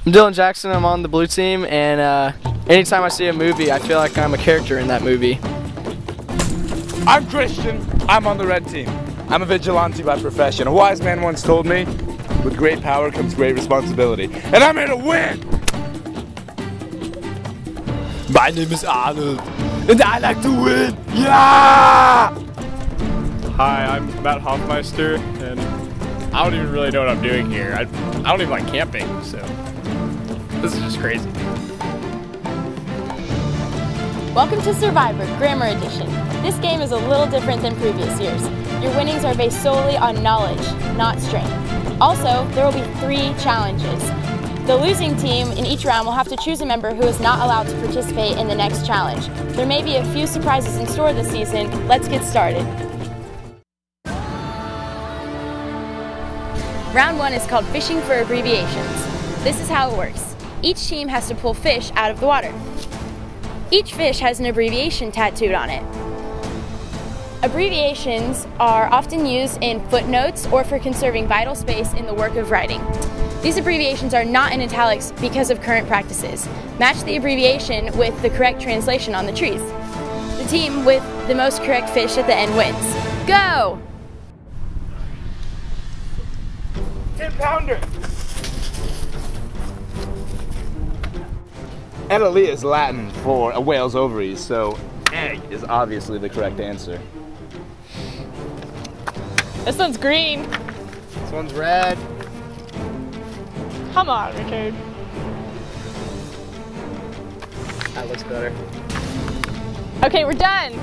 I'm Dylan Jackson, I'm on the blue team, and anytime I see a movie, I feel like I'm a character in that movie. I'm Christian, I'm on the red team. I'm a vigilante by profession. A wise man once told me, with great power comes great responsibility. And I'm here to win! My name is Arnold, and I like to win! Yeah! Hi, I'm Matt Hoffmeister, and I don't even really know what I'm doing here. I don't even like camping, so this is just crazy. Welcome to Survivor, Grammar Edition. This game is a little different than previous years. Your winnings are based solely on knowledge, not strength. Also, there will be 3 challenges. The losing team in each round will have to choose a member who is not allowed to participate in the next challenge. There may be a few surprises in store this season. Let's get started. Round 1 is called Fishing for Abbreviations. This is how it works. Each team has to pull fish out of the water. Each fish has an abbreviation tattooed on it. Abbreviations are often used in footnotes or for conserving vital space in the work of writing. These abbreviations are not in italics because of current practices. Match the abbreviation with the correct translation on the trees. The team with the most correct fish at the end wins. Go! 10-pounder! Italy is Latin for a whale's ovaries, so egg is obviously the correct answer. This one's green. This one's red. Come on, Richard. That looks better. Okay, we're done.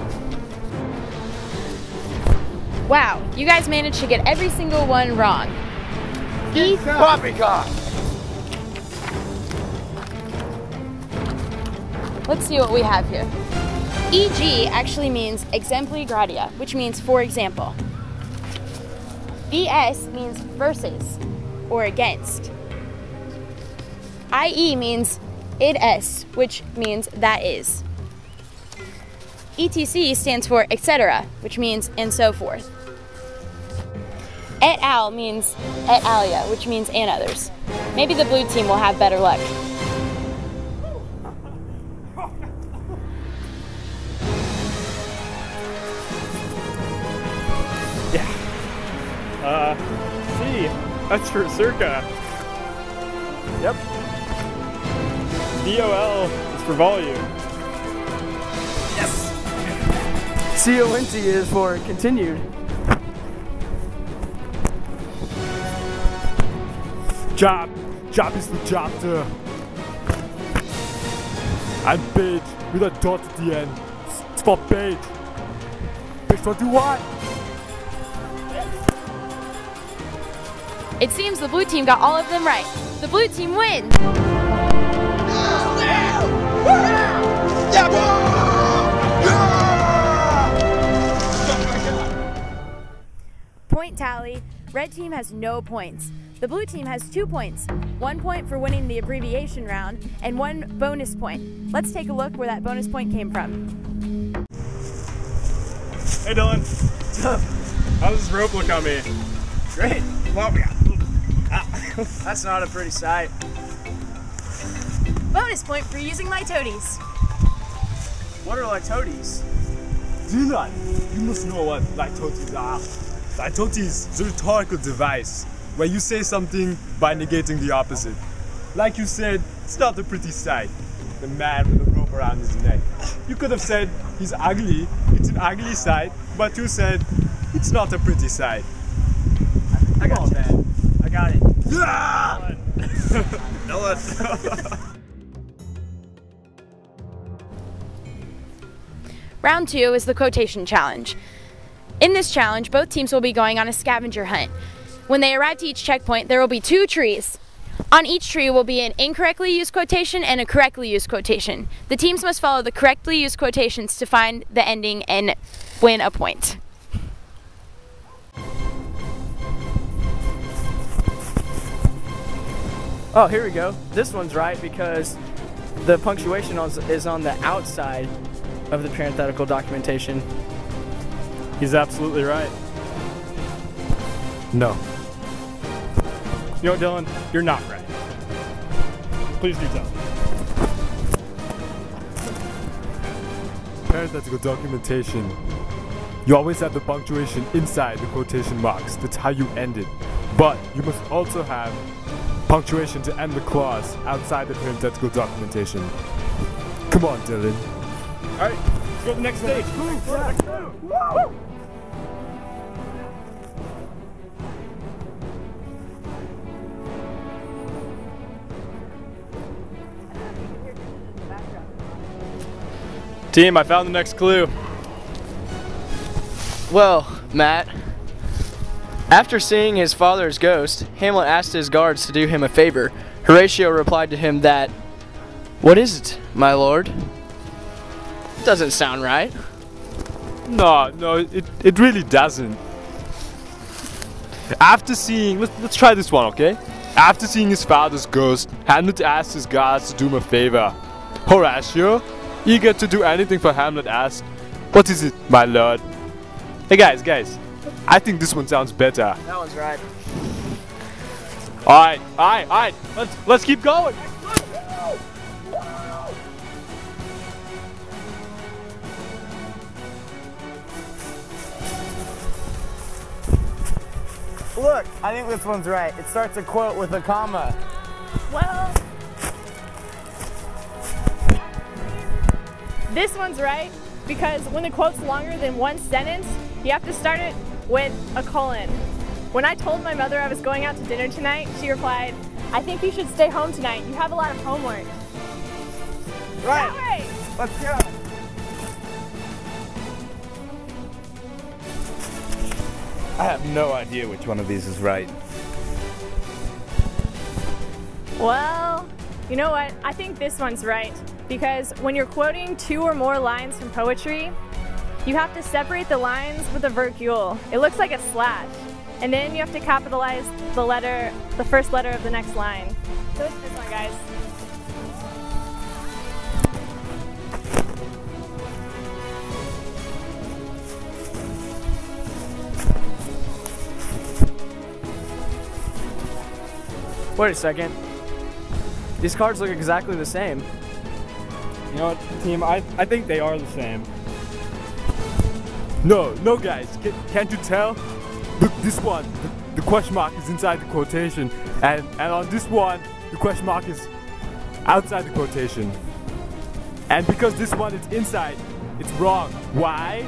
Wow, you guys managed to get every single one wrong. Poppycock! Let's see what we have here. E.g. actually means exempli gratia, which means for example. V.S. means versus or against. I.e. means id-s, which means that is. E.t.c. stands for etc., which means and so forth. Et al. Means et alia, which means and others. Maybe the blue team will have better luck. C, that's for circa. Yep. VOL is for volume. Yes! CONT is for continued. Job is for chapter. And page with a dot at the end. It's for page. Page 21. It seems the blue team got all of them right. The blue team wins! Point tally. Red team has no points. The blue team has 2 points. 1 point for winning the abbreviation round and 1 bonus point. Let's take a look where that bonus point came from. Hey Dylan. What's up? How does this rope look on me? Great. Well, that's not a pretty sight. Bonus point for using my toadies. What are litotes? Dylan, you must know what litotes are. Litotes is a rhetorical device where you say something by negating the opposite. Like you said, it's not a pretty sight. The man with a rope around his neck. You could have said he's ugly, it's an ugly sight, but you said it's not a pretty sight. I got you, man. I got it. Yeah! Round 2 is the quotation challenge. In this challenge, both teams will be going on a scavenger hunt. When they arrive to each checkpoint, there will be 2 trees. On each tree will be an incorrectly used quotation and a correctly used quotation. The teams must follow the correctly used quotations to find the ending and win a point. Oh, here we go. This one's right because the punctuation is on the outside of the parenthetical documentation. He's absolutely right. No. You know what, Dylan? You're not right. Please do tell. Parenthetical documentation. You always have the punctuation inside the quotation marks. That's how you end it. But you must also have punctuation to end the clause outside the parenthetical documentation. Come on, Dylan. Alright, let's go to the next stage. Team, I found the next clue. Well, Matt, after seeing his father's ghost, Hamlet asked his guards to do him a favor. Horatio replied to him that, "What is it, my lord?" Doesn't sound right. No, it really doesn't. After seeing, let's try this one, okay? After seeing his father's ghost, Hamlet asked his guards to do him a favor. Horatio, eager to do anything for Hamlet, asked, "What is it, my lord?" Hey guys, I think this one sounds better. That one's right. Alright, let's keep going. Look, I think this one's right. It starts a quote with a comma. Well, this one's right because when the quote's longer than one sentence, you have to start it with a colon. When I told my mother I was going out to dinner tonight, she replied, "I think you should stay home tonight. You have a lot of homework." Right. That way. Let's go. I have no idea which one of these is right. Well, you know what? I think this one's right because when you're quoting two or more lines from poetry, you have to separate the lines with a virgule. It looks like a slash. And then you have to capitalize the first letter of the next line. So it's this one, guys. Wait a second. These cards look exactly the same. You know what, team? I think they are the same. No guys, can't you tell? Look, this one, the question mark is inside the quotation, and on this one, the question mark is outside the quotation. And because this one is inside, it's wrong. Why?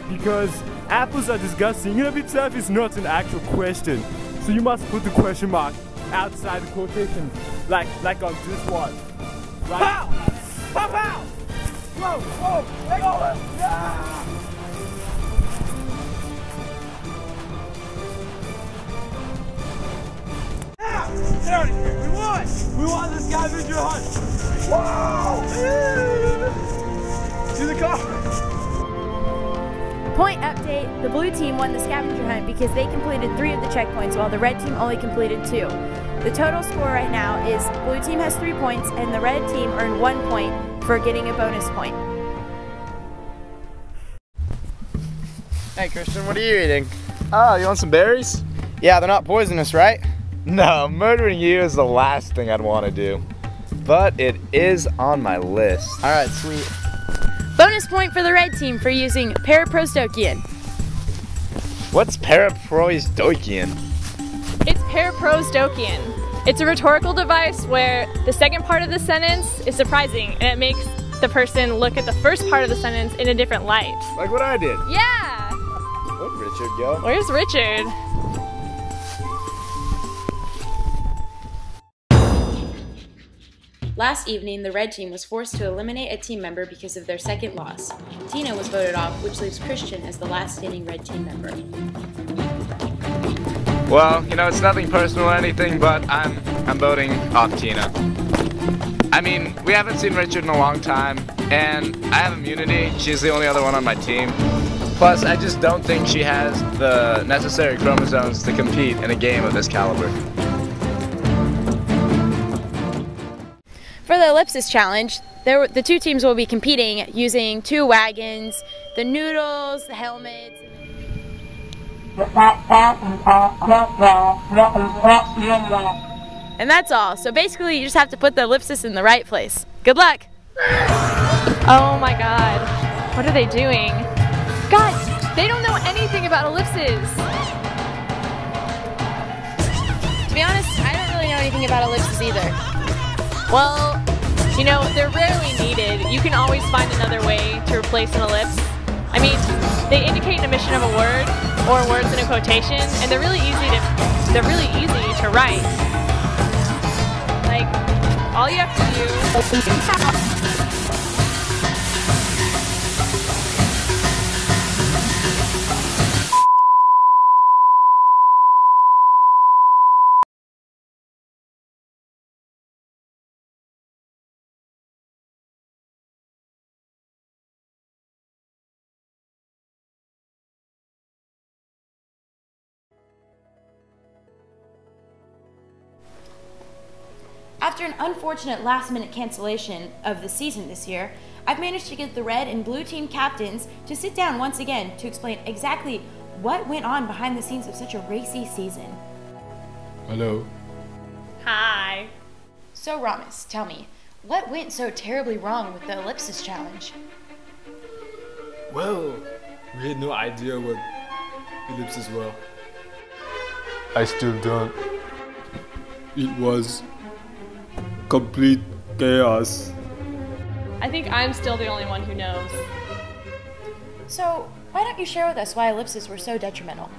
Because apples are disgusting in of itself is not an actual question. So you must put the question mark outside the quotation, like on this one. Right? Pow! Pow pow! Whoa! Let go! Yeah! Get out of here! We won! We won this scavenger hunt! Whoa! To the car! Point update, the blue team won the scavenger hunt because they completed 3 of the checkpoints while the red team only completed 2. The total score right now is blue team has 3 points and the red team earned 1 point for getting a bonus point. Hey Christian, what are you eating? Oh, you want some berries? Yeah, they're not poisonous, right? No, murdering you is the last thing I'd want to do. But it is on my list. Alright, sweet. Bonus point for the red team for using paraprostokian. What's paraprostokian? It's paraprostokian. It's a rhetorical device where the second part of the sentence is surprising and it makes the person look at the first part of the sentence in a different light. Like what I did. Yeah! Where'd Richard go? Where's Richard? Last evening, the red team was forced to eliminate a team member because of their second loss. Tina was voted off, which leaves Christian as the last standing red team member. Well, you know, it's nothing personal or anything, but I'm voting off Tina. I mean, we haven't seen Richard in a long time, and I have immunity. She's the only other one on my team. Plus, I just don't think she has the necessary chromosomes to compete in a game of this caliber. For the ellipses challenge, the 2 teams will be competing using 2 wagons, the noodles, the helmets. And that's all. So basically, you just have to put the ellipsis in the right place. Good luck. Oh my god. What are they doing? Guys, they don't know anything about ellipses. To be honest, I don't really know anything about ellipses either. Well, you know, they're rarely needed. You can always find another way to replace an ellipse. I mean, they indicate an omission of a word or words in a quotation, and they're really easy to write. Like, all you have to do. After an unfortunate last-minute cancellation of the season this year, I've managed to get the red and blue team captains to sit down once again to explain exactly what went on behind the scenes of such a racy season. Hello. Hi. So Ramis, tell me, what went so terribly wrong with the ellipsis challenge? Well, we had no idea what ellipses were. I still don't. It was complete chaos. I think I'm still the only one who knows. So, why don't you share with us why ellipses were so detrimental?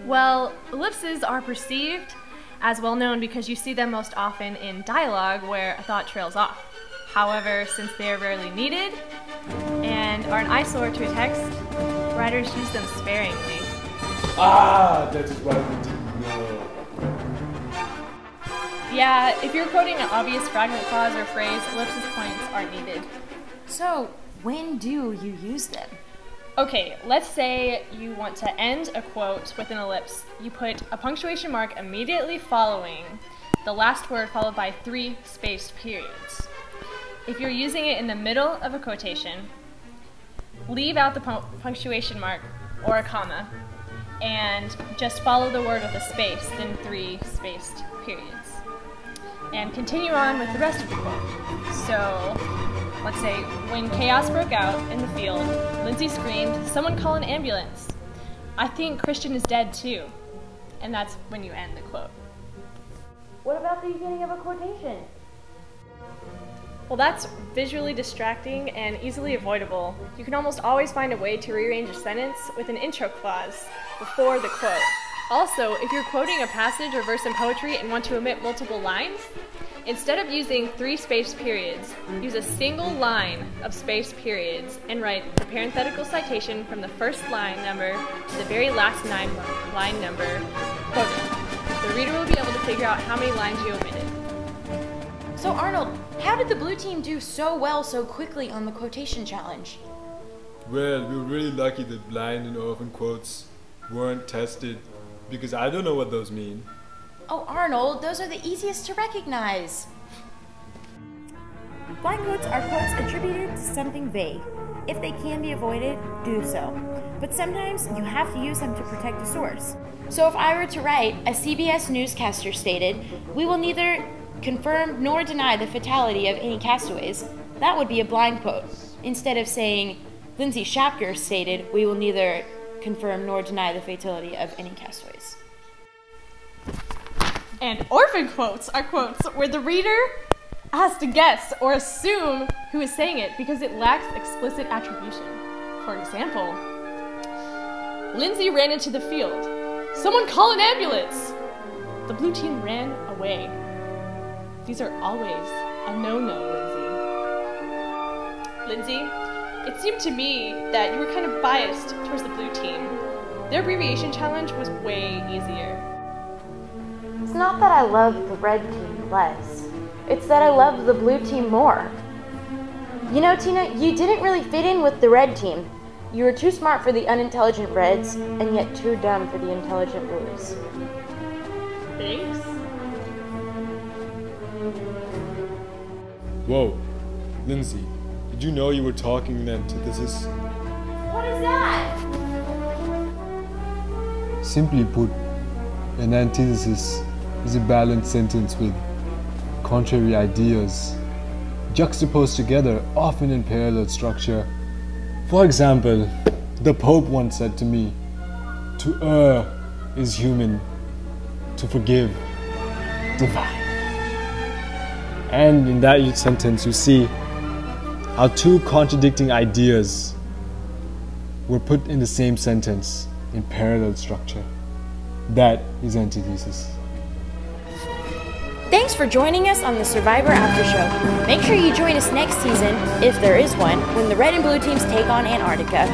Well, ellipses are perceived as well known because you see them most often in dialogue where a thought trails off. However, since they are rarely needed and are an eyesore to a text, writers use them sparingly. Ah, that is why we didn't know. Yeah, if you're quoting an obvious fragment clause or phrase, ellipsis points aren't needed. So, when do you use them? Okay, let's say you want to end a quote with an ellipse. You put a punctuation mark immediately following the last word followed by 3 spaced periods. If you're using it in the middle of a quotation, leave out the punctuation mark or a comma and just follow the word with a space, then 3 spaced periods. And continue on with the rest of the quote. So, let's say, when chaos broke out in the field, Lindsay screamed, "Someone call an ambulance. I think Christian is dead too." And that's when you end the quote. What about the beginning of a quotation? Well, that's visually distracting and easily avoidable. You can almost always find a way to rearrange a sentence with an intro clause before the quote. Also, if you're quoting a passage or verse in poetry and want to omit multiple lines, instead of using 3 spaced periods, use a single line of spaced periods and write the parenthetical citation from the first line number to the very last line number quoted. The reader will be able to figure out how many lines you omitted. So Arnold, how did the blue team do so well so quickly on the quotation challenge? Well, we were really lucky that blind and orphan quotes weren't tested, because I don't know what those mean. Oh, Arnold, those are the easiest to recognize. Blind quotes are quotes attributed to something vague. If they can be avoided, do so. But sometimes you have to use them to protect a source. So if I were to write, a CBS newscaster stated, "We will neither confirm nor deny the fatality of any castaways," that would be a blind quote. Instead of saying, Lindsay Shapker stated, "We will neither confirm nor deny the fatality of any castaways." And orphan quotes are quotes where the reader has to guess or assume who is saying it because it lacks explicit attribution. For example, Lindsay ran into the field. "Someone call an ambulance!" The blue team ran away. These are always a no-no, Lindsay. Lindsay, it seemed to me that you were kind of biased towards the blue team. Their abbreviation challenge was way easier. It's not that I love the red team less. It's that I love the blue team more. You know, Tina, you didn't really fit in with the red team. You were too smart for the unintelligent reds, and yet too dumb for the intelligent blues. Thanks. Whoa, Lindsay, did you know you were talking in antithesis? What is that? Simply put, an antithesis is a balanced sentence with contrary ideas, juxtaposed together, often in parallel structure. For example, the Pope once said to me, "To err is human, to forgive, divine." And in that sentence, you see how two contradicting ideas were put in the same sentence in parallel structure. That is antithesis. Thanks for joining us on the Survivor After Show. Make sure you join us next season, if there is one, when the red and blue teams take on Antarctica.